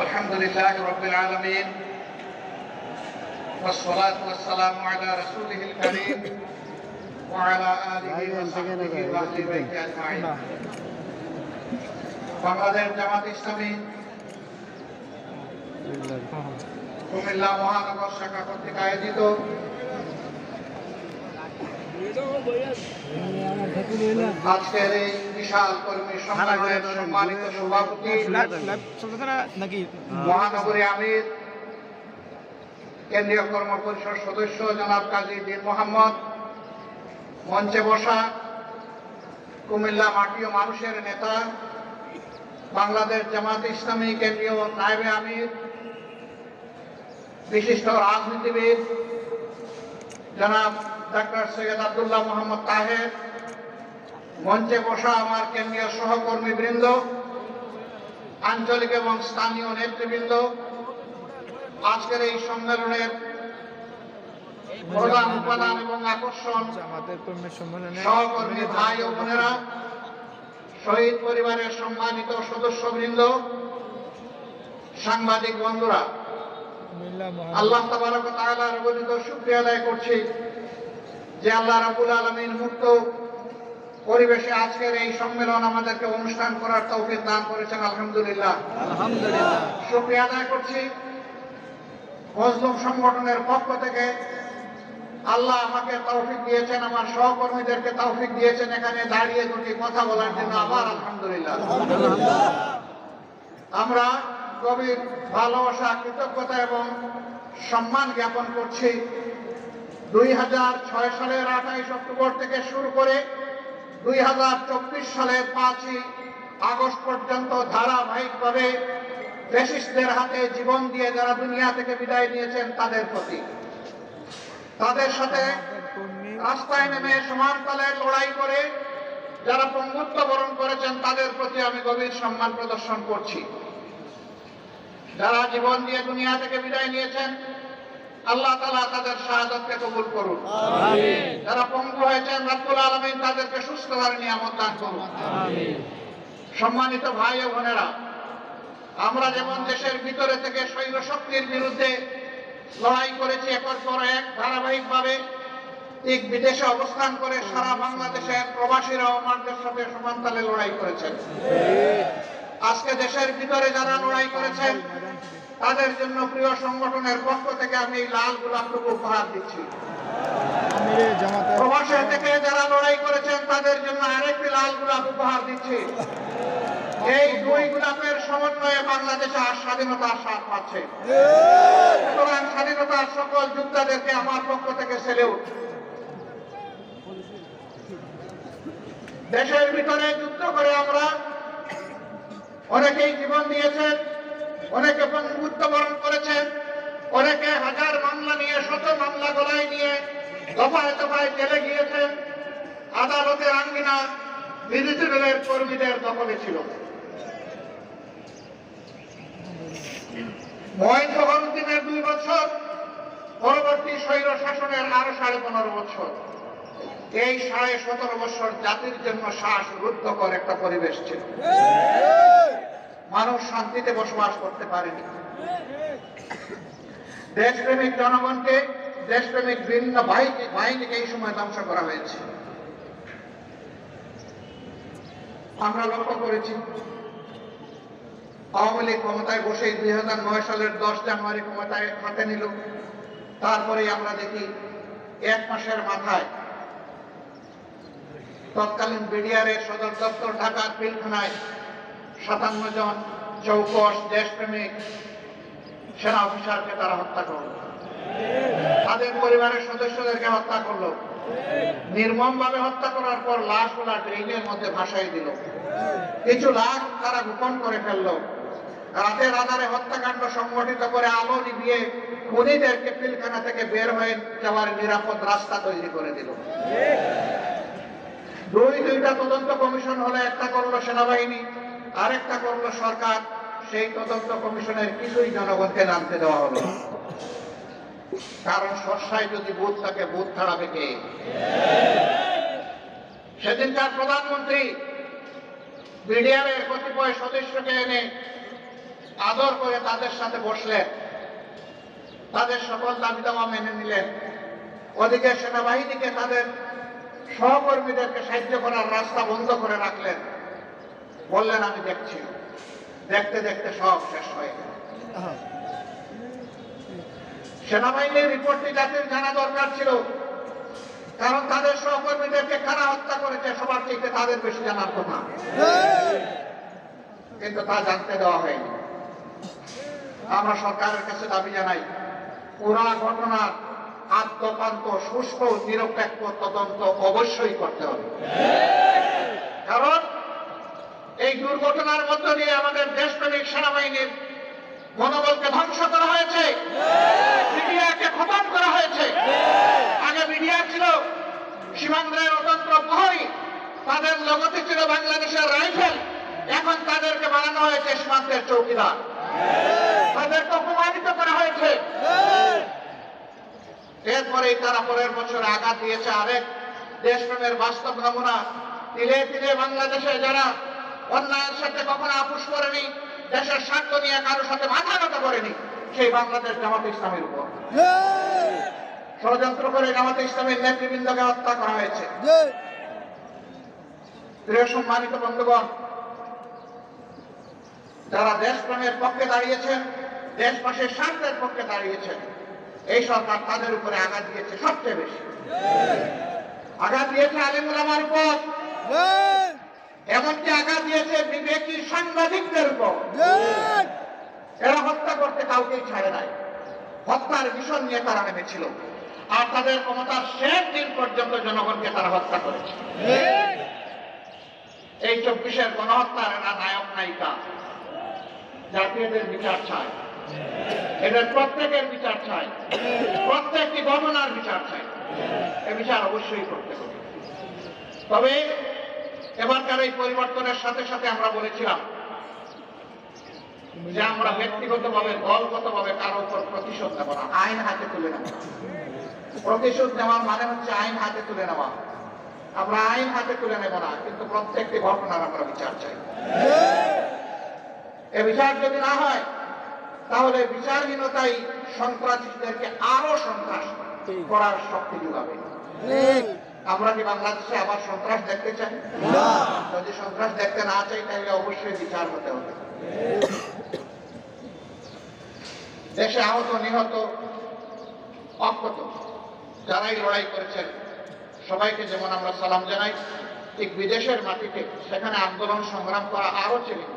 আলহামদুলিল্লাহ রাব্বিল আলামিন والصلاة والسلام على رسوله الكريم وعلى آله وصحبه وأهل بيته أجمعين বাংলাদেশ জামাত ইসলামী কুমিল্লা মহানগর শাখা কর্তৃক আয়োজিত আজকের এই বিশাল কর্মী সম্মেলনের সম্মানিত সভাপতি মহানগরী আমির কেন্দ্রীয় কর্ম পরিষদ সদস্য জনাব কাজী দীন মোহাম্মদ, মঞ্চে বসা কুমিল্লা মাটি ও মানুষের নেতা বাংলাদেশ জামাত ইসলামী কেন্দ্রীয় নায়েবে আমির, বিশিষ্ট রাজনীতিবিদ জনাব ডাক্তার সৈয়দ আব্দুল্লাহ মোহাম্মদ তাহের, মঞ্চে বসা আমার কেন্দ্রীয় সহকর্মীবৃন্দ, আঞ্চলিক এবং স্থানীয় নেতৃবৃন্দ, আজকের এই সম্মেলনের প্রধান উপাদান এবং আকর্ষণ সহকর্মী ভাই ও বোনেরা, শহীদ পরিবারের সম্মানিত সদস্যবৃন্দ, সাংবাদিক বন্ধুরা, আল্লাহ তাবারক ওয়া তাআলার অগণিত শুকরিয়া আদায় করছি যে আল্লাহ রাব্বুল আলামিন মুক্ত পরিবেশে আজকের এই সম্মেলন আমাদেরকে অনুষ্ঠান করার তৌফিক দান করেছেন। আলহামদুলিল্লাহ আলহামদুলিল্লাহ শুকরিয়া আদায় করছি। মজলুম সংগঠনের পক্ষ থেকে আল্লাহ আমাকে তৌফিক দিয়েছেন, আমার সহকর্মীদেরকে তৌফিক দিয়েছেন এখানে দাঁড়িয়ে দুটি কথা বলার জন্য। আবার আলহামদুলিল্লাহ। আমরা গভীর ভালোবাসা, কৃতজ্ঞতা এবং সম্মান জ্ঞাপন করছি 2006 সালের 28 অক্টোবর থেকে শুরু করে 2024 সালের 5ই আগস্ট পর্যন্ত ধারাবাহিকভাবে ফ্যাসিস্টদের হাতে জীবন দিয়ে যারা দুনিয়া থেকে বিদায় নিয়েছেন তাদের প্রতি, তাদের সাথে রাস্তায় নেমে সমানতালে লড়াই করে যারা পঙ্গুত্ব বরণ করেছেন তাদের প্রতি আমি গভীর সম্মান প্রদর্শন করছি। যারা জীবন দিয়ে দুনিয়া থেকে বিদায় নিয়েছেন আল্লাহ তাআলা তাদের শাহাদাতকে কবুল করুন। যারা পঙ্গু হয়েছেন রব্বুল আলামিন তাদেরকে সুস্থতার নিয়ামত দান করুন। সম্মানিত ভাই ও বোনেরা, আমরা যেমন দেশের ভিতরে থেকে স্বৈর শক্তির বিরুদ্ধে লড়াই করেছি একের পর এক ধারাবাহিকভাবে, ঠিক বিদেশে অবস্থান করে সারা বাংলাদেশের প্রবাসীরাও আমাদের সাথে সমানতালে লড়াই করেছেন। আজকে দেশের ভিতরে যারা লড়াই করেছেন তাদের জন্য প্রিয় সংগঠনের পক্ষ থেকে আমি লাল গোলাপটুকু উপহার দিচ্ছি। প্রবাসে থেকে যারা লড়াই করেছেন তাদের জন্য আরেকটি লাল গোলাপ উপহার দিচ্ছি। এই দুই গোলাপের সমন্বয়ে বাংলাদেশে আর স্বাধীনতার স্বাদ পাচ্ছে। সুতরাং স্বাধীনতার সকল যোদ্ধাদেরকে আমার পক্ষ থেকে সেলিউট। দেশের ভিতরে যুদ্ধ করে আমরা অনেকেই জীবন দিয়েছেন, অনেকে মৃত্যুবরণ করেছেন, অনেকে হাজার মামলা নিয়ে, শত মামলা গলায় নিয়ে দফায় দফায় জেলে গিয়েছেন। আদালতের আঙ্গিনা বিরোধী দলের কর্মীদের দখলে ছিল। মঈন ফখরুদ্দিনের 2 বছর, পরবর্তী স্বৈর শাসনের আরো 15.5 বছর। এই 17.5 বছর জাতির জন্য শ্বাসরুদ্ধকর একটা পরিবেশ ছিল। মানুষ শান্তিতে বসবাস করতে পারেনি। দেশপ্রেমিক জনগণকে, দেশপ্রেমিক ভিন্ন বাহিনীকে এই সময় ধ্বংস করা হয়েছে। আমরা লক্ষ্য করেছি আওয়ামী লীগ ক্ষমতায় বসে 2009 সালের 10 জানুয়ারি ক্ষমতায় হাতে নিল। তারপরেই আমরা দেখি 1 মাসের মাথায় তৎকালীন বিডিআরের সদর দপ্তর ঢাকার পিলখানায় 57 জন চৌকস দেশপ্রেমিক সেনা অফিসারকে তারা হত্যা করল, তাদের পরিবারের সদস্যদেরকে হত্যা করলো। নির্মমভাবে হত্যা করার পর লাশগুলা ড্রেনের মধ্যে ভাসাই দিল। কিছু লাশ তারা গোপন করে ফেললো। রাতের আধারে হত্যাকাণ্ড সংগঠিত করে আলো নিভিয়ে খুনিদেরকে পিলখানা থেকে বের হয়ে যাওয়ার নিরাপদ রাস্তা তৈরি করে দিল। দুইটা তদন্ত কমিশন হলো, একটা করলো সেনাবাহিনী, আরেকটা করলো সরকার। সেই তদন্ত কমিশনের কিছুই জনগণকে জানতে দেওয়া হলো। কারণ সরসায় যদি বুথ থাকে, বুথ ছাড়াবে কে? সেদিনকার প্রধানমন্ত্রী বিডিআরের কতিপয় সদস্যকে এনে আদর করে তাদের সাথে বসলেন, তাদের সকল দাবি দাওয়া মেনে নিলেন। ওদিকে সেনাবাহিনীকে তাদের সহকর্মীদেরকে সাহায্য করার রাস্তা বন্ধ করে রাখলেন, বললেন আমি দেখছি। দেখতে দেখতে সব শেষ হয়ে গেল। সেনাবাহিনীর রিপোর্টটি জাতির জানা দরকার ছিল, কারণ তাদের সহকর্মীদেরকে কারা হত্যা করেছে সবার থেকে তাদের বেশি জানার কথা, কিন্তু তা জানতে দেওয়া হয়নি। আমরা সরকারের কাছে দাবি জানাই, পুরা ঘটনার আদ্যপান্ত সুষ্ঠু নিরপেক্ষ তদন্ত অবশ্যই করতে হবে। কারণ এই দুর্ঘটনার মধ্য দিয়ে আমাদের দেশপ্রেমিক সেনাবাহিনীর মনোবলকে ধ্বংস করা হয়েছে, মিডিয়াকে খতম করা হয়েছে। আগে মিডিয়া ছিল সীমান্তের অতন্ত্র প্রহরী, তাদের লগতে ছিল বাংলাদেশের রাইফেল, এখন তাদেরকে বানানো হয়েছে সীমান্তের চৌকিদার, তাদেরকে অপমানিত করা হয়েছে। এরপরেই তারা পরের বছর আঘাত দিয়েছে আরেক দেশপ্রেমের বাস্তব নমুনা। তিলে তিলে বাংলাদেশে যারা অন্যায়ের সাথে কখনো আপোষ করেনি, দেশের স্বার্থ নিয়ে কারোর সাথে মাথা নত করেনি, সেই বাংলাদেশ জামাতে ইসলামের উপর ষড়যন্ত্র করে জামাতে ইসলামের নেতৃবৃন্দকে হত্যা করা হয়েছে। প্রিয় সম্মানিত বন্ধুগণ, যারা দেশপ্রেমের পক্ষে দাঁড়িয়েছেন, দেশবাসীর স্বার্থের পক্ষে দাঁড়িয়েছেন, এই সরকার তাদের উপরে আঘাত দিয়েছে। সবচেয়ে বেশি আঘাত দিয়েছে আলেম ওলামার উপর, এমনকি আঘাত দিয়েছে বিবেকী সাংবাদিকদের উপর। এরা হত্যা করতে কাউকেই ছাড়ে নাই, হত্যার মিশন নিয়ে তারা নেমেছিল, আর তাদের ক্ষমতার শেষ দিন পর্যন্ত জনগণকে তারা হত্যা করেছে। এই 24-এর গণহত্যার এরা নায়ক নায়িকা। জাতীয়দের বিচার চায়, এদের প্রত্যেকের বিচার চাই, প্রত্যেকটি ঘটনার বিচার চাই। এ বিচার অবশ্যই করতে হবে। তবে এবারকার এই পরিবর্তনের সাথে সাথে আমরা বলেছিলাম যে আমরা ব্যক্তিগতভাবে দলগতভাবে কারো উপর প্রতিশোধ নেব না, আইন হাতে তুলে নেব না। প্রতিশোধ নেওয়ার মানে হচ্ছে আইন হাতে তুলে নেওয়া। আমরা আইন হাতে তুলে নেব না, কিন্তু প্রত্যেকটি ঘটনার আমরা বিচার চাই। এ বিচার যদি না হয়, তাহলে বিচারহীনতাই সন্ত্রাসীদেরকে আরো সন্ত্রাস করার শক্তি যোগাবে। আমরা কি বাংলাদেশে আবার সন্ত্রাস দেখতে চাই? যদি সন্ত্রাস দেখতে না চাই, তাহলে অবশ্যই বিচার হতে হবে। দেশে আহত, নিহত, অক্ষত যারাই লড়াই করেছেন, সবাইকে যেমন আমরা সালাম জানাই, ঠিক বিদেশের মাটিতে সেখানে আন্দোলন সংগ্রাম করা আরো চ্যালেঞ্জ।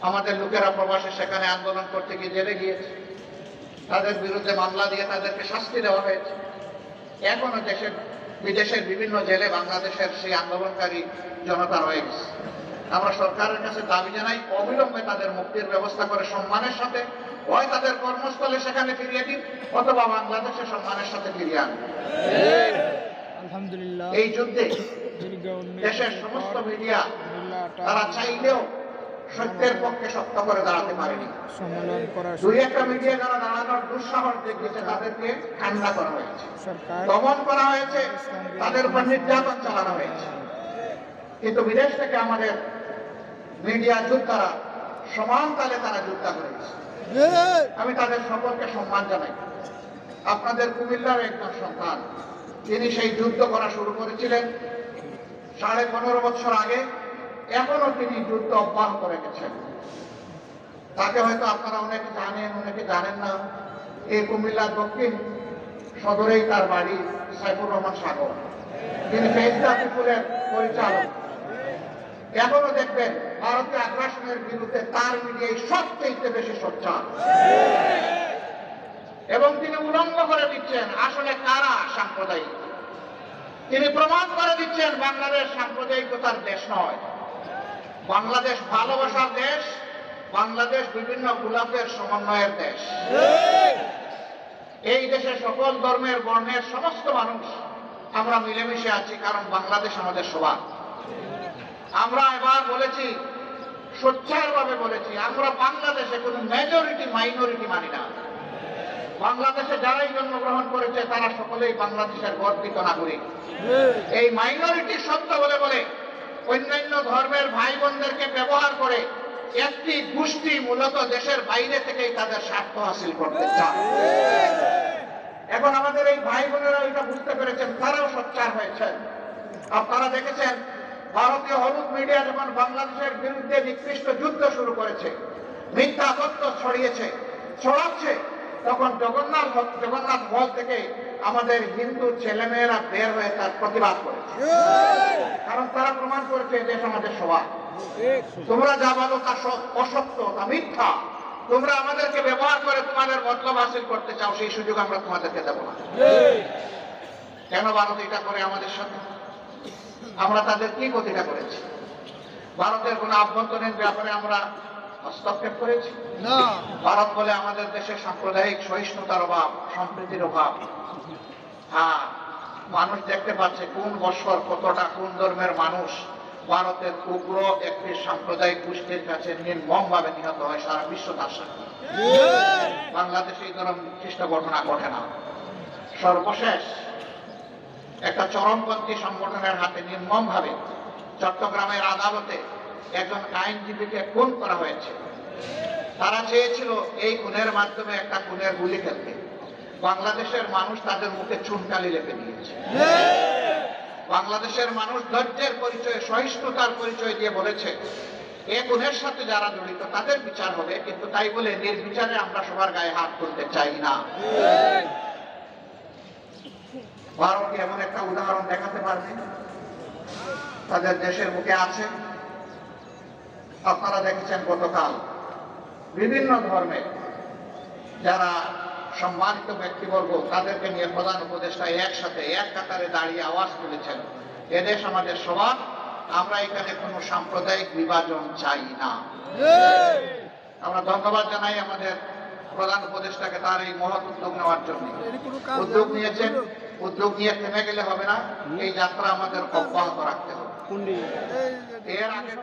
আমাদের লোকেরা প্রবাসে সেখানে আন্দোলন করতে গিয়ে জেলে গিয়েছে, তাদের বিরুদ্ধে মামলা দিয়ে তাদেরকে শাস্তি দেওয়া হয়েছে। এখনো বিদেশের বিভিন্ন জেলে বাংলাদেশের সেই আন্দোলনকারী জনতা রয়ে গেছে। আমরা সরকারের কাছে দাবি জানাই, অবিলম্বে তাদের মুক্তির ব্যবস্থা করে সম্মানের সাথে হয় তাদের কর্মস্থলে সেখানে ফিরিয়ে দিন, অথবা বাংলাদেশে সম্মানের সাথে ফিরিয়ে আন। এই যুদ্ধে দেশের সমস্ত মিডিয়া তারা চাইলেও সত্যের পক্ষে সত্য করে দাঁড়াতে পারেনি। দুই একটা মিডিয়া যারা দাঁড়ানোর দুঃসাহস দেখিয়েছে, তাদেরকে ঠান্ডা করা হয়েছে, দমন করা হয়েছে, তাদের উপর নির্যাতন চালানো হয়েছে। কিন্তু বিদেশ থেকে আমাদের মিডিয়া যোদ্ধারা সমান তালে তারা যুদ্ধ করেছে। আমি তাদের সকলকে সম্মান জানাই। আপনাদের কুমিল্লার একজন সন্তান, তিনি সেই যুদ্ধ করা শুরু করেছিলেন 15.5 বছর আগে, এখনো তিনি যুদ্ধ অব্যাহত রেখেছেন। তাকে হয়তো আপনারা অনেকে জানেন, অনেকে জানেন না। এই কুমিল্লার দক্ষিণ সদরেই তার বাড়ি। সাইফুর রহমান সাগর, তিনি ফেজদা পিপুলের পরিচালক। এখনো দেখবেন ভারতীয় আগ্রাসনের বিরুদ্ধে তার মিডিয়ায় সবচেয়ে বেশি সোচ্চার, এবং তিনি উলঙ্গ করে দিচ্ছেন আসলে কারা সাম্প্রদায়িক। তিনি প্রমাণ করে দিচ্ছেন বাংলাদেশ সাম্প্রদায়িকতার দেশ নয়, বাংলাদেশ ভালোবাসার দেশ, বাংলাদেশ বিভিন্ন গোলাপের সমন্বয়ের দেশ। এই দেশে সকল ধর্মের বর্ণের সমস্ত মানুষ আমরা মিলেমিশে আছি, কারণ বাংলাদেশ আমাদের সবার। আমরা এবার বলেছি, সোচ্চারভাবে বলেছি, আমরা বাংলাদেশে কোনো মেজরিটি মাইনরিটি মানি না। বাংলাদেশে যারাই জন্মগ্রহণ করেছে তারা সকলেই বাংলাদেশের গর্বিত নাগরিক। এই মাইনরিটি শব্দ বলে বলে অন্যান্য ধর্মের ভাই বোনদেরকে ব্যবহার করে একটি গোষ্ঠী মূলত দেশের বাইরে থেকেই তাদের স্বার্থ হাসিল করতে চায়। এখন আমাদের এই ভাই বোনেরা এটা বুঝতে পেরেছেন, তারাও সোচ্চার হয়েছেন। আপনারা দেখেছেন ভারতীয় হলুদ মিডিয়া যখন বাংলাদেশের বিরুদ্ধে নিকৃষ্ট যুদ্ধ শুরু করেছে, মিথ্যা তথ্য ছড়াচ্ছে, তখন জগন্নাথ হল থেকে আমাদের হিন্দু ছেলেমেয়েরা বের হয়ে তার প্রতিবাদ করেছে। কারণ তারা প্রমাণ করেছে দেশ আমাদের সবার। তোমরা যা বলো তা অসত্য, তা মিথ্যা। তোমরা আমাদেরকে ব্যবহার করে তোমাদের মতলব হাসিল করতে চাও, সেই সুযোগ আমরা তোমাদেরকে দেব না। কেন ভারত এটা করে আমাদের সাথে? আমরা তাদের কি ক্ষতিটা করেছি? ভারতের কোন আভ্যন্তরীণ ব্যাপারে আমরা হস্তক্ষেপ করেছি? ভারত বলে আমাদের দেশে সাম্প্রদায়িক সহিষ্ণুতার অভাব, সম্প্রীতির অভাব। হ্যাঁ, মানুষ দেখতে পাচ্ছে কোন বৎসর কতটা কোন ধর্মের মানুষ ভারতের উগ্র একটি সাম্প্রদায়িক গোষ্ঠীর কাছে নির্মমভাবে নিহত হয়, সারা বিশ্ব তার সাথে। বাংলাদেশে এই ধরনের নির্দিষ্ট ঘটনা ঘটে না। সর্বশেষ একটা চরমপন্থী সংগঠনের হাতে নির্মমভাবে চট্টগ্রামের আদালতে একজন আইনজীবীকে খুন করা হয়েছে। তারা চেয়েছিল এই খুনের মাধ্যমে একটা খুনের গুলি খেলতে। বাংলাদেশের মানুষ তাদের মুখে চুনকালি লেপে দিয়েছে। বাংলাদেশের মানুষ ধৈর্যের পরিচয়, সহিষ্ণুতার পরিচয় দিয়ে বলেছে এই খুনের সাথে যারা জড়িত তাদের বিচার হবে, কিন্তু তাই বলে নির্বিচারে আমরা সবার গায়ে হাত তুলতে চাই না। ভারতকে এমন একটা উদাহরণ দেখাতে পারবে তাদের দেশের মুখে আছে। আপনারা দেখেছেন গতকাল বিভিন্ন ধর্মের যারা সম্মানিত ব্যক্তিবর্গ তাদেরকে নিয়ে প্রধান উপদেষ্টা একসাথে এক কাতারে দাঁড়িয়ে আওয়াজ তুলেছেন, এদেশ আমাদের সবার, আমরা এখানে কোনো সাম্প্রদায়িক বিভাজন চাই না। আমরা ধন্যবাদ জানাই আমাদের প্রধান উপদেষ্টাকে তার এই মহৎ উদ্যোগ নেওয়ার জন্য। উদ্যোগ নিয়েছেন, উদ্যোগ নিয়ে থেমে গেলে হবে না, এই যাত্রা আমাদের অব্যাহত রাখতে হবে। এর আগে